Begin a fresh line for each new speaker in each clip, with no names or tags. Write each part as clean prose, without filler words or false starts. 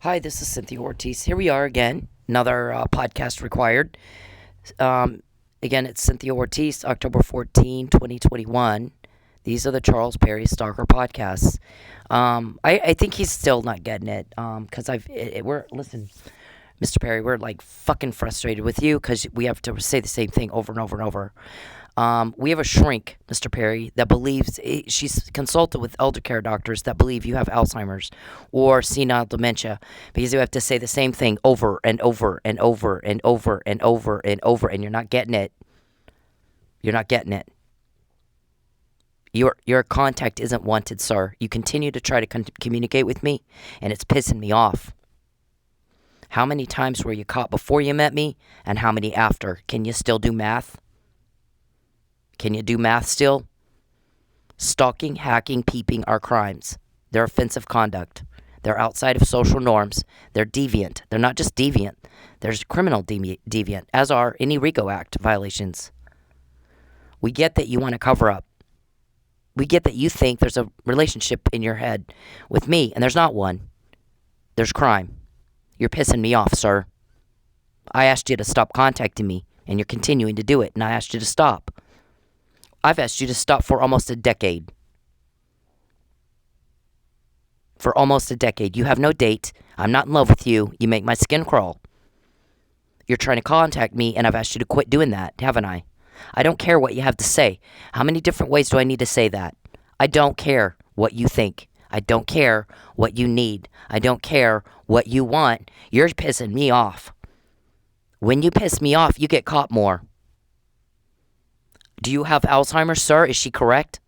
Hi, this is Cynthia Ortiz. Here we are again, another podcast required. Again, it's Cynthia Ortiz, October 14, 2021. These are the Charles Perry Stalker podcasts. I think he's still not getting it because listen, Mr. Perry, we're like fucking frustrated with you because we have to say the same thing over and over and over. We have a shrink, Mr. Perry, that believes she's consulted with elder care doctors that believe you have Alzheimer's or senile dementia because you have to say the same thing over and over and over and over and over and over, and you're not getting it. You're not getting it. Your contact isn't wanted, sir. You continue to try to communicate with me, and it's pissing me off. How many times were you caught before you met me, and how many after? Can you still do math? Can you do math still? Stalking, hacking, peeping are crimes. They're offensive conduct. They're outside of social norms. They're deviant. They're not just deviant. There's criminal deviant, as are any RICO Act violations. We get that you want to cover up. We get that you think there's a relationship in your head with me, and there's not one. There's crime. You're pissing me off, sir. I asked you to stop contacting me, and you're continuing to do it, and I asked you to stop. I've asked you to stop for almost a decade. For almost a decade. You have no date. I'm not in love with you. You make my skin crawl. You're trying to contact me, and I've asked you to quit doing that, haven't I? I don't care what you have to say. How many different ways do I need to say that? I don't care what you think. I don't care what you need. I don't care what you want. You're pissing me off. When you piss me off, you get caught more. Do you have Alzheimer's, sir? Is she correct?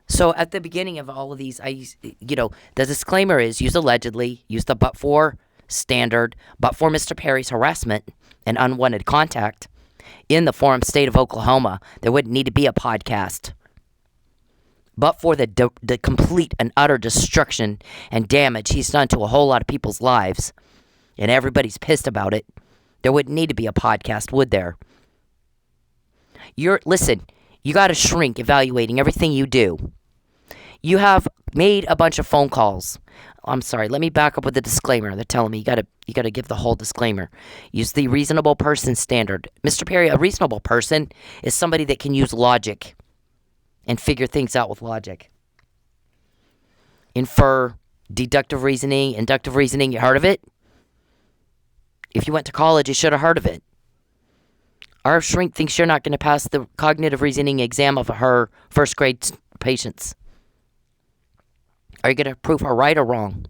So at the beginning of all of these, the disclaimer is use allegedly, use the but-for standard, but for Mr. Perry's harassment and unwanted contact in the forum state of Oklahoma, there wouldn't need to be a podcast. But for the complete and utter destruction and damage he's done to a whole lot of people's lives, and everybody's pissed about it, there wouldn't need to be a podcast, would there? Listen, you got to shrink evaluating everything you do. You have made a bunch of phone calls. I'm sorry, let me back up with the disclaimer. They're telling me you got to give the whole disclaimer. Use the reasonable person standard. Mr. Perry, a reasonable person is somebody that can use logic and figure things out with logic. Infer, deductive reasoning, inductive reasoning, you heard of it? If you went to college, you should have heard of it. Our shrink thinks you're not going to pass the cognitive reasoning exam of her first grade patients. Are you going to prove her right or wrong?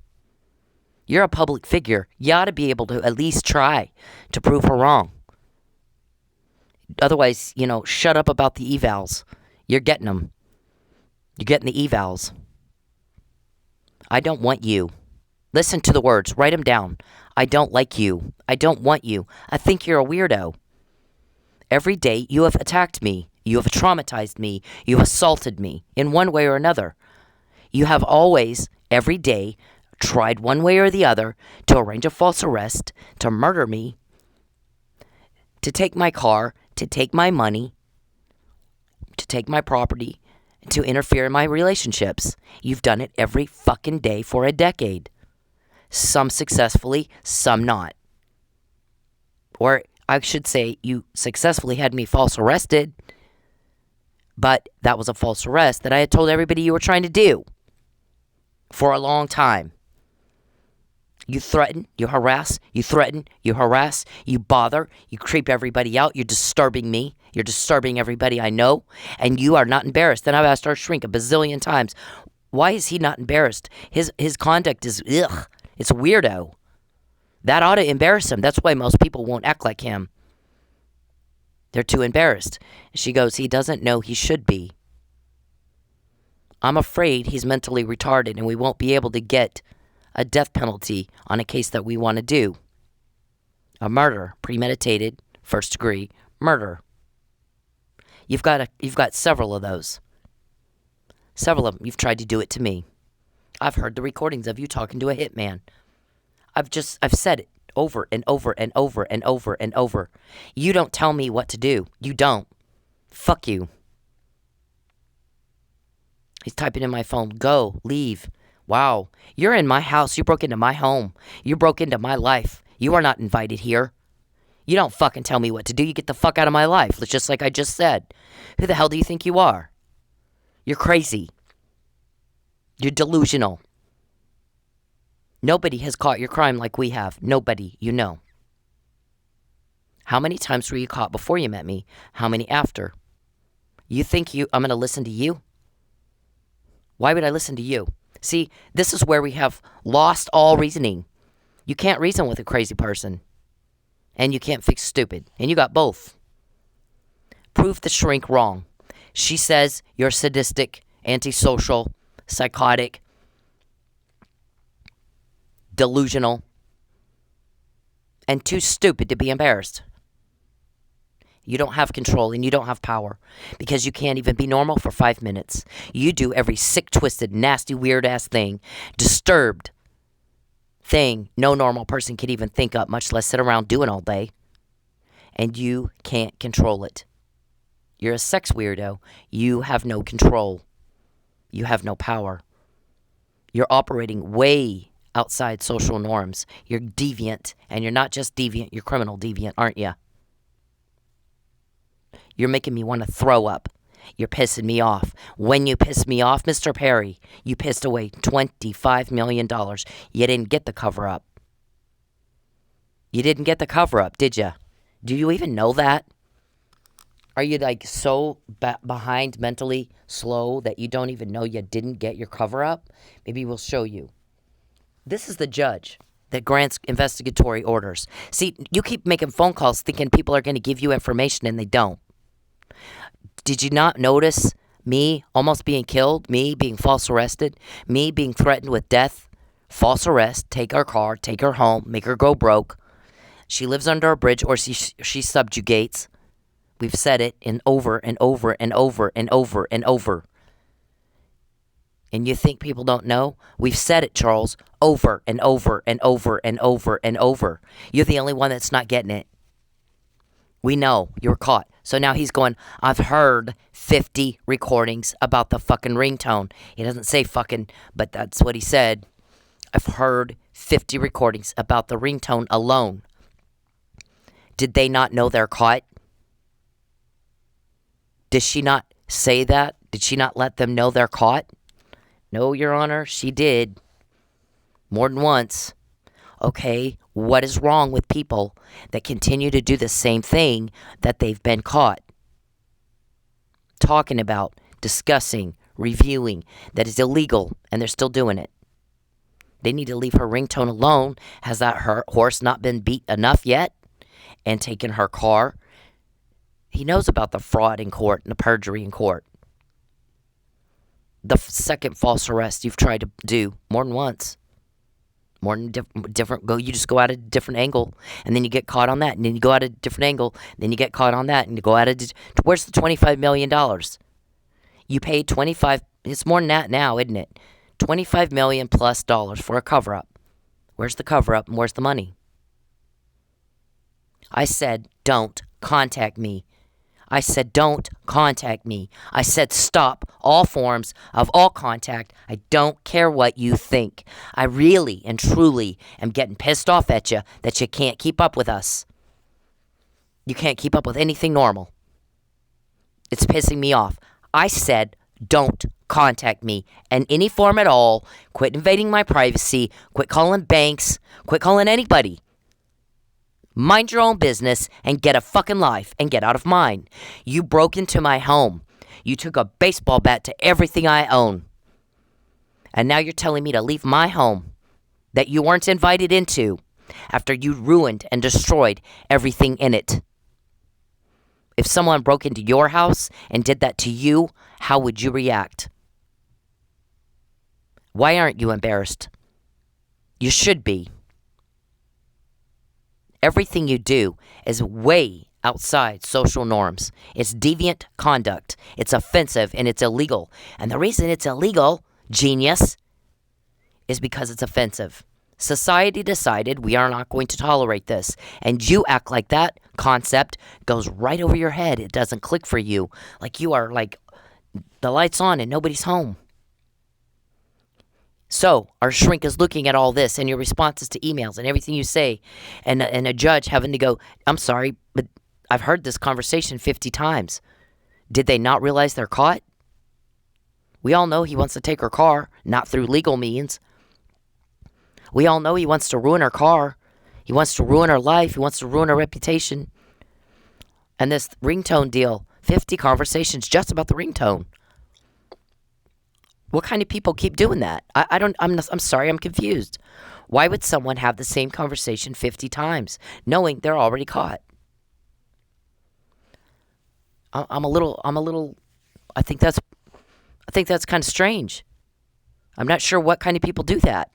You're a public figure. You ought to be able to at least try to prove her wrong. Otherwise, shut up about the evals. You're getting them. You're getting the evals. I don't want you. Listen to the words. Write them down. I don't like you. I don't want you. I think you're a weirdo. Every day you have attacked me. You have traumatized me. You have assaulted me in one way or another. You have always, every day, tried one way or the other to arrange a false arrest, to murder me, to take my car, to take my money, to take my property, to interfere in my relationships. You've done it every fucking day for a decade. Some successfully, some not. Or I should say you successfully had me false arrested, but that was a false arrest that I had told everybody you were trying to do for a long time. You threaten, you harass, you threaten, you harass, you bother, you creep everybody out, you're disturbing me, you're disturbing everybody I know, and you are not embarrassed. And I've asked our shrink a bazillion times, why is he not embarrassed? His conduct is, it's a weirdo. That ought to embarrass him. That's why most people won't act like him. They're too embarrassed. She goes, he doesn't know he should be. I'm afraid he's mentally retarded and we won't be able to get a death penalty on a case that we want to do. A murder, premeditated, first degree murder. You've got several of those. Several of them. You've tried to do it to me. I've heard the recordings of you talking to a hitman. I've said it over and over and over and over and over. You don't tell me what to do. You don't. Fuck you. He's typing in my phone. Go. Leave. Wow. You're in my house. You broke into my home. You broke into my life. You are not invited here. You don't fucking tell me what to do. You get the fuck out of my life. It's just like I just said. Who the hell do you think you are? You're crazy. You're delusional. Nobody has caught your crime like we have. Nobody, you know. How many times were you caught before you met me? How many after? You think I'm going to listen to you? Why would I listen to you? See, this is where we have lost all reasoning. You can't reason with a crazy person. And you can't fix stupid. And you got both. Prove the shrink wrong. She says you're sadistic, antisocial, psychotic, delusional, and too stupid to be embarrassed. You don't have control and you don't have power because you can't even be normal for 5 minutes. You do every sick, twisted, nasty, weird-ass thing, disturbed thing no normal person can even think up, much less sit around doing all day. And you can't control it. You're a sex weirdo. You have no control. You have no power. You're operating way outside social norms. You're deviant. And you're not just deviant, you're criminal deviant, aren't you? You're making me want to throw up. You're pissing me off. When you pissed me off, Mr. Perry, you pissed away $25 million. You didn't get the cover-up. You didn't get the cover-up, did you? Do you even know that? Are you like so behind mentally slow that you don't even know you didn't get your cover-up? Maybe we'll show you. This is the judge that grants investigatory orders. See, you keep making phone calls thinking people are going to give you information and they don't. Did you not notice me almost being killed, me being false arrested, me being threatened with death, false arrest, take her car, take her home, make her go broke. She lives under a bridge or she subjugates. We've said it and over and over and over and over and over. And you think people don't know? We've said it, Charles, over and over and over and over and over. You're the only one that's not getting it. We know you're caught. So now he's going, I've heard 50 recordings about the fucking ringtone. He doesn't say fucking, but that's what he said. I've heard 50 recordings about the ringtone alone. Did they not know they're caught? Did she not say that? Did she not let them know they're caught? No, Your Honor, she did. More than once. Okay, what is wrong with people that continue to do the same thing that they've been caught? Talking about, discussing, reviewing, that is illegal, and they're still doing it. They need to leave her ringtone alone. Has that horse not been beat enough yet? And taken her car? He knows about the fraud in court and the perjury in court. The second false arrest you've tried to do more than once. More than different. You just go at a different angle, and then you get caught on that, and then you go at a different angle, then you get caught on that, and you go at it. Where's the $25 million? You paid 25. It's more than that now, isn't it? $25 million plus dollars for a cover-up. Where's the cover-up, and where's the money? I said, don't contact me. I said, don't contact me. I said, stop all forms of all contact. I don't care what you think. I really and truly am getting pissed off at you that you can't keep up with us. You can't keep up with anything normal. It's pissing me off. I said, don't contact me in any form at all. Quit invading my privacy. Quit calling banks. Quit calling anybody. Mind your own business and get a fucking life and get out of mine. You broke into my home. You took a baseball bat to everything I own. And now you're telling me to leave my home that you weren't invited into after you ruined and destroyed everything in it. If someone broke into your house and did that to you, how would you react? Why aren't you embarrassed? You should be. Everything you do is way outside social norms. It's deviant conduct. It's offensive and it's illegal. And the reason it's illegal, genius, is because it's offensive. Society decided we are not going to tolerate this. And you act like that concept goes right over your head. It doesn't click for you. Like you are like the lights on and nobody's home. So our shrink is looking at all this and your responses to emails and everything you say, and a judge having to go, I'm sorry, but I've heard this conversation 50 times. Did they not realize they're caught? We all know he wants to take her car, not through legal means. We all know he wants to ruin her car. He wants to ruin her life. He wants to ruin her reputation. And this ringtone deal, 50 conversations just about the ringtone. What kind of people keep doing that? I'm sorry, I'm confused. Why would someone have the same conversation 50 times, knowing they're already caught? I think that's kind of strange. I'm not sure what kind of people do that.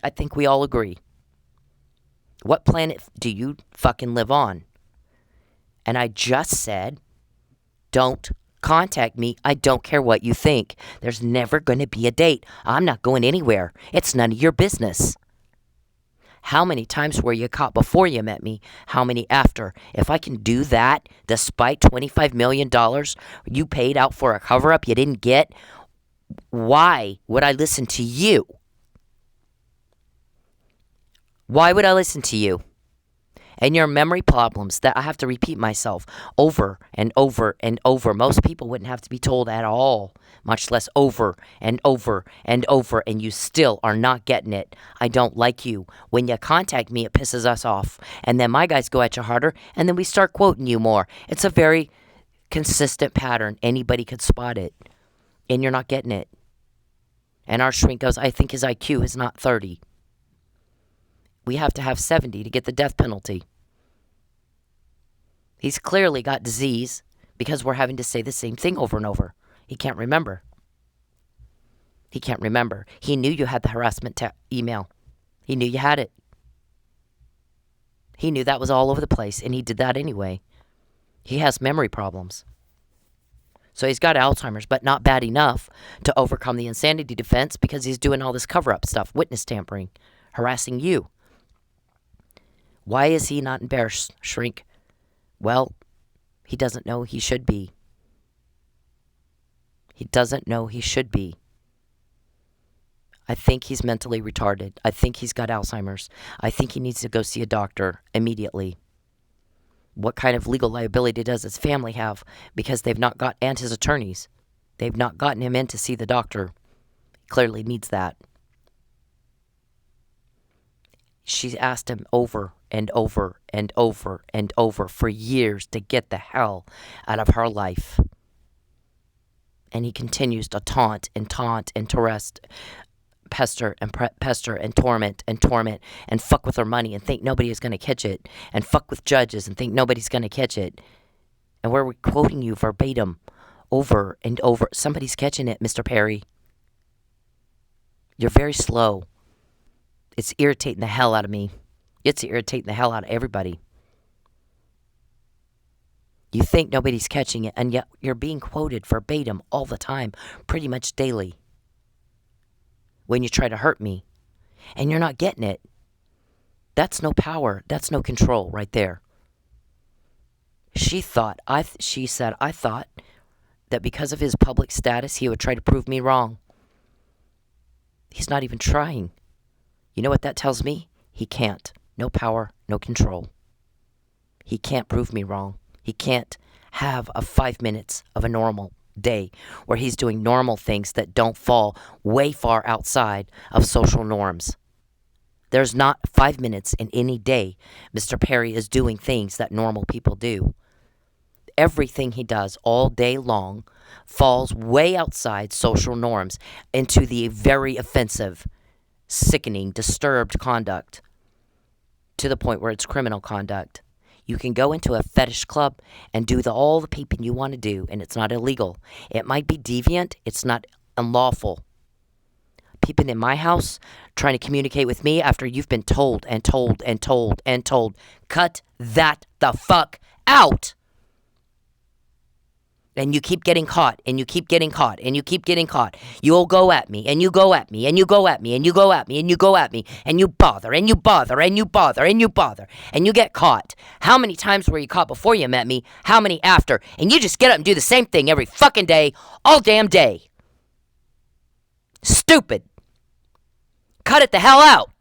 I think we all agree. What planet do you fucking live on? And I just said, don't contact me. I don't care what you think. There's never going to be a date. I'm not going anywhere. It's none of your business. How many times were you caught before you met me? How many after? If I can do that, despite $25 million you paid out for a cover-up you didn't get, why would I listen to you? Why would I listen to you? And your memory problems that I have to repeat myself over and over and over. Most people wouldn't have to be told at all, much less over and over and over, and you still are not getting it. I don't like you. When you contact me, it pisses us off. And then my guys go at you harder, and then we start quoting you more. It's a very consistent pattern. Anybody could spot it, and you're not getting it. And our shrink goes, I think his IQ is not 30. We have to have 70 to get the death penalty. He's clearly got disease because we're having to say the same thing over and over. He can't remember. He can't remember. He knew you had the harassment email. He knew you had it. He knew that was all over the place, and he did that anyway. He has memory problems. So he's got Alzheimer's, but not bad enough to overcome the insanity defense because he's doing all this cover-up stuff, witness tampering, harassing you. Why is he not embarrassed, shrink? Well, he doesn't know he should be. He doesn't know he should be. I think he's mentally retarded. I think he's got Alzheimer's. I think he needs to go see a doctor immediately. What kind of legal liability does his family have? Because they've not got, and his attorneys, they've not gotten him in to see the doctor. He clearly needs that. She's asked him over and over and over and over for years to get the hell out of her life. And he continues to taunt and pester and torment and fuck with her money and think nobody is going to catch it, and fuck with judges and think nobody's going to catch it. And we're quoting you verbatim over and over. Somebody's catching it, Mr. Perry. You're very slow. It's irritating the hell out of me. It's irritating the hell out of everybody. You think nobody's catching it, and yet you're being quoted verbatim all the time, pretty much daily. When you try to hurt me, and you're not getting it. That's no power. That's no control right there. She said, I thought that because of his public status, he would try to prove me wrong. He's not even trying. You know what that tells me? He can't. No power, no control. He can't prove me wrong. He can't have 5 minutes of a normal day where he's doing normal things that don't fall way far outside of social norms. There's not 5 minutes in any day Mr. Perry is doing things that normal people do. Everything he does all day long falls way outside social norms into the very offensive, sickening, disturbed conduct to the point where it's criminal conduct. You can go into a fetish club and do all the peeping you want to do, and it's not illegal. It might be deviant. It's not unlawful. Peeping in my house, trying to communicate with me after you've been told and told and told and told. Cut that the fuck out. And you keep getting caught, and you keep getting caught, and you keep getting caught. You'll go at me, and you go at me, and you go at me, and you go at me, and you go at me, and you bother, and you bother, and you bother, and you bother, and you get caught. How many times were you caught before you met me? How many after? And you just get up and do the same thing every fucking day, all damn day. Stupid. cut it the hell out.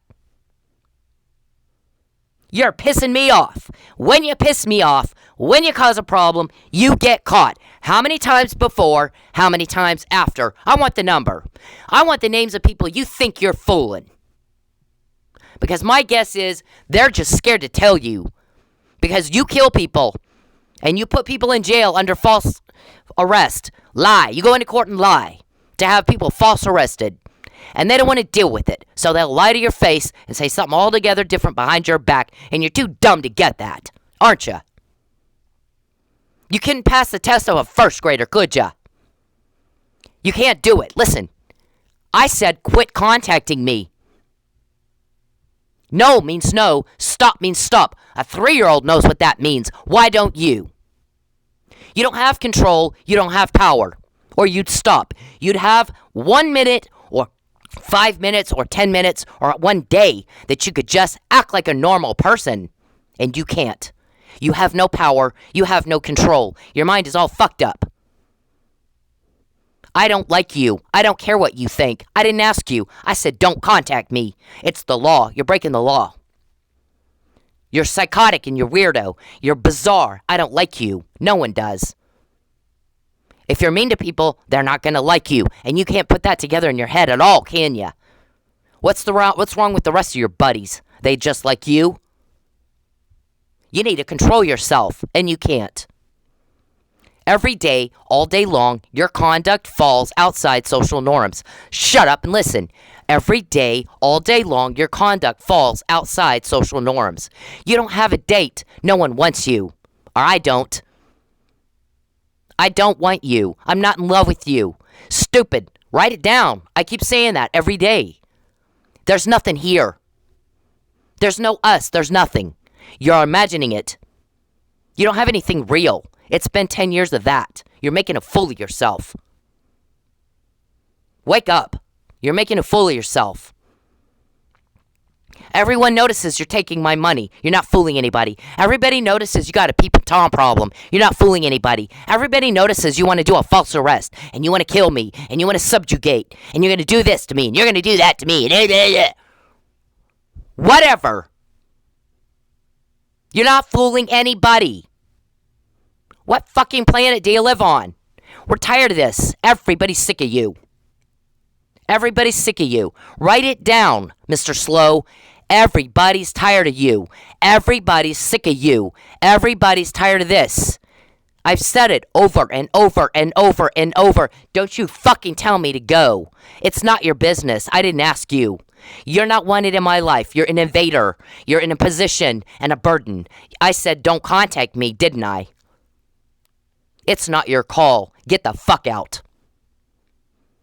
You're pissing me off. When you piss me off, when you cause a problem, you get caught. How many times before? How many times after? I want the number. I want the names of people you think you're fooling. Because my guess is they're just scared to tell you. Because you kill people. And you put people in jail under false arrest. Lie. You go into court and lie. To have people false arrested. And they don't want to deal with it. So they'll lie to your face and say something altogether different behind your back. And you're too dumb to get that. Aren't you? You couldn't pass the test of a first grader, could ya? You can't do it. Listen. I said quit contacting me. No means no. Stop means stop. A 3-year-old knows what that means. Why don't you? You don't have control. You don't have power. Or you'd stop. You'd have 1 minute or 5 minutes or 10 minutes or 1 day that you could just act like a normal person. And you can't. You have no power. You have no control. Your mind is all fucked up. I don't like you. I don't care what you think. I didn't ask you. I said don't contact me. It's the law. You're breaking the law. You're psychotic and you're weirdo. You're bizarre. I don't like you. No one does. If you're mean to people, they're not going to like you. And you can't put that together in your head at all, can you? What's wrong with the rest of your buddies? They just like you? You need to control yourself, and you can't. Every day, all day long, your conduct falls outside social norms. Shut up and listen. Every day, all day long, your conduct falls outside social norms. You don't have a date. No one wants you. Or I don't. I don't want you. I'm not in love with you. Stupid. Write it down. I keep saying that every day. There's nothing here. There's no us. There's nothing. You're imagining it. You don't have anything real. It's been 10 years of that. You're making a fool of yourself. Wake up. You're making a fool of yourself. Everyone notices you're taking my money. You're not fooling anybody. Everybody notices you got a peep and Tom problem. You're not fooling anybody. Everybody notices you want to do a false arrest. And you want to kill me. And you want to subjugate. And you're going to do this to me. And you're going to do that to me. Whatever. You're not fooling anybody. What fucking planet do you live on? We're tired of this. Everybody's sick of you. Everybody's sick of you. Write it down, Mr. Slow. Everybody's tired of you. Everybody's sick of you. Everybody's tired of this. I've said it over and over and over and over. Don't you fucking tell me to go. It's not your business. I didn't ask you. You're not wanted in my life. You're an invader. You're in a position and a burden. I said don't contact me, didn't I? It's not your call. Get the fuck out.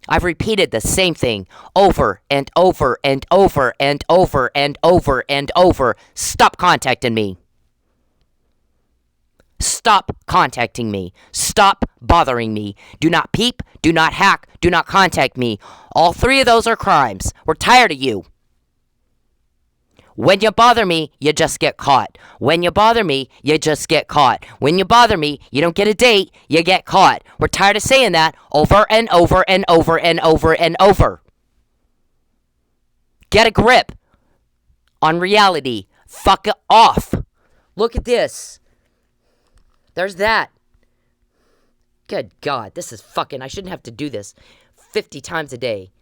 I've repeated the same thing over and over and over and over and over and over. Stop contacting me. Stop contacting me. Stop bothering me. Do not peep. Do not hack. Do not contact me. All 3 of those are crimes. We're tired of you. When you bother me, you just get caught. When you bother me, you just get caught. When you bother me, you don't get a date, you get caught. We're tired of saying that over and over and over and over and over. Get a grip on reality. Fuck it off. Look at this. There's that. Good God, this is fucking... I shouldn't have to do this 50 times a day.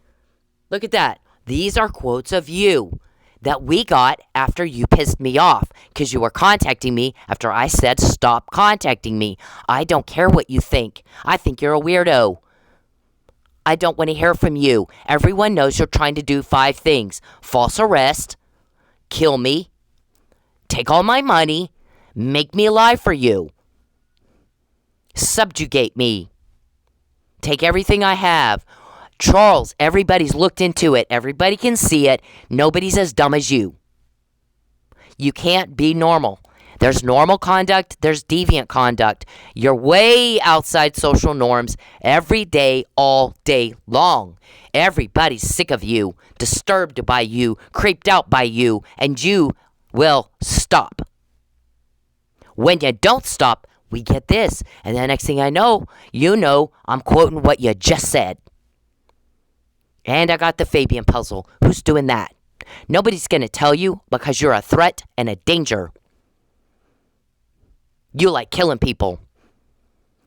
Look at that. These are quotes of you that we got after you pissed me off because you were contacting me after I said stop contacting me. I don't care what you think. I think you're a weirdo. I don't want to hear from you. Everyone knows you're trying to do 5 things. False arrest, kill me, take all my money, make me lie for you, subjugate me, take everything I have. Charles, everybody's looked into it. Everybody can see it. Nobody's as dumb as you. You can't be normal. There's normal conduct. There's deviant conduct. You're way outside social norms every day, all day long. Everybody's sick of you, disturbed by you, creeped out by you, and you will stop. When you don't stop, we get this. And the next thing I know, I'm quoting what you just said. And I got the Fabian puzzle. Who's doing that? Nobody's going to tell you because you're a threat and a danger. You like killing people.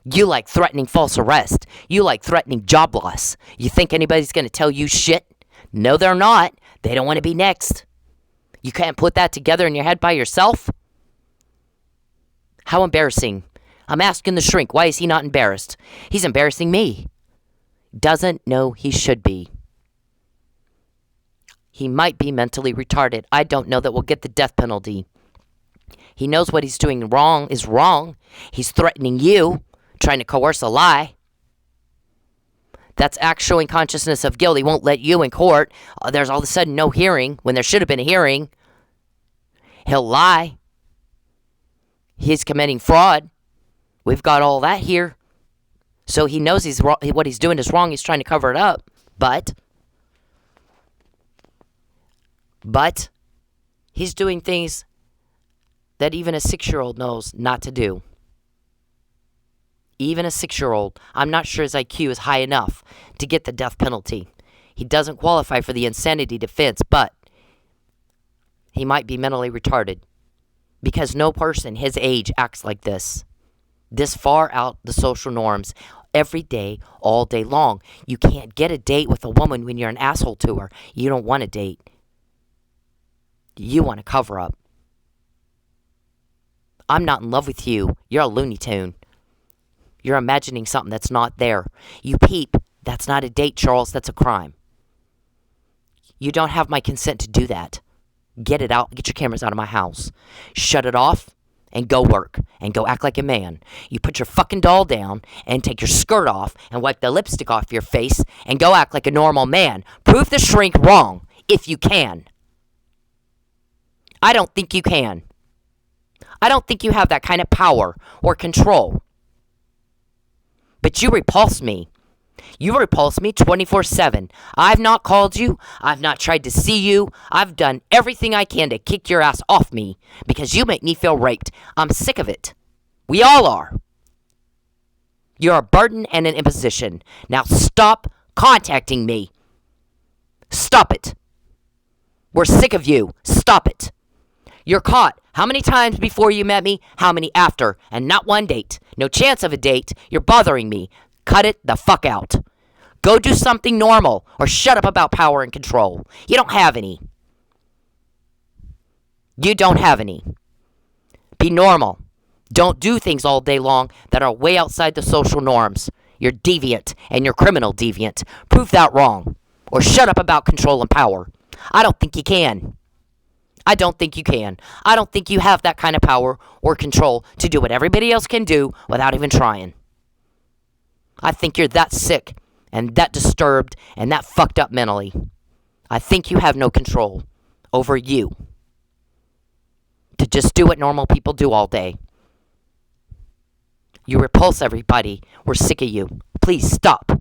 You like threatening false arrest. You like threatening job loss. You think anybody's going to tell you shit? No, they're not. They don't want to be next. You can't put that together in your head by yourself? How embarrassing. I'm asking the shrink, why is he not embarrassed? He's embarrassing me. Doesn't know he should be. He might be mentally retarded. I don't know that we'll get the death penalty. He knows what he's doing wrong is wrong. He's threatening you, trying to coerce a lie. That's act showing consciousness of guilt. He won't let you in court. There's all of a sudden no hearing when there should have been a hearing. He'll lie. He's committing fraud. We've got all that here. So he knows he's wrong, what he's doing is wrong. He's trying to cover it up. But he's doing things that even a 6-year-old knows not to do. Even a 6-year-old, I'm not sure his IQ is high enough to get the death penalty. He doesn't qualify for the insanity defense, but he might be mentally retarded because no person his age acts like this far out the social norms every day, all day long. You can't get a date with a woman when you're an asshole to her. You don't want a date. You want to cover up. I'm not in love with you. You're a Looney Tune. You're imagining something that's not there. You peep. That's not a date, Charles. That's a crime. You don't have my consent to do that. Get it out. Get your cameras out of my house. Shut it off and go work and go act like a man. You put your fucking doll down and take your skirt off and wipe the lipstick off your face and go act like a normal man. Prove the shrink wrong if you can. I don't think you can. I don't think you have that kind of power or control. But you repulse me. You repulse me 24/7. I've not called you. I've not tried to see you. I've done everything I can to kick your ass off me because you make me feel raped. I'm sick of it. We all are. You're a burden and an imposition. Now stop contacting me. Stop it. We're sick of you. Stop it. You're caught. How many times before you met me? How many after? And not one date. No chance of a date. You're bothering me. Cut it the fuck out. Go do something normal or shut up about power and control. You don't have any. You don't have any. Be normal. Don't do things all day long that are way outside the social norms. You're deviant and you're criminal deviant. Prove that wrong. Or shut up about control and power. I don't think you can. I don't think you can. I don't think you have that kind of power or control to do what everybody else can do without even trying. I think you're that sick and that disturbed and that fucked up mentally. I think you have no control over you to just do what normal people do all day. You repulse everybody. We're sick of you. Please stop.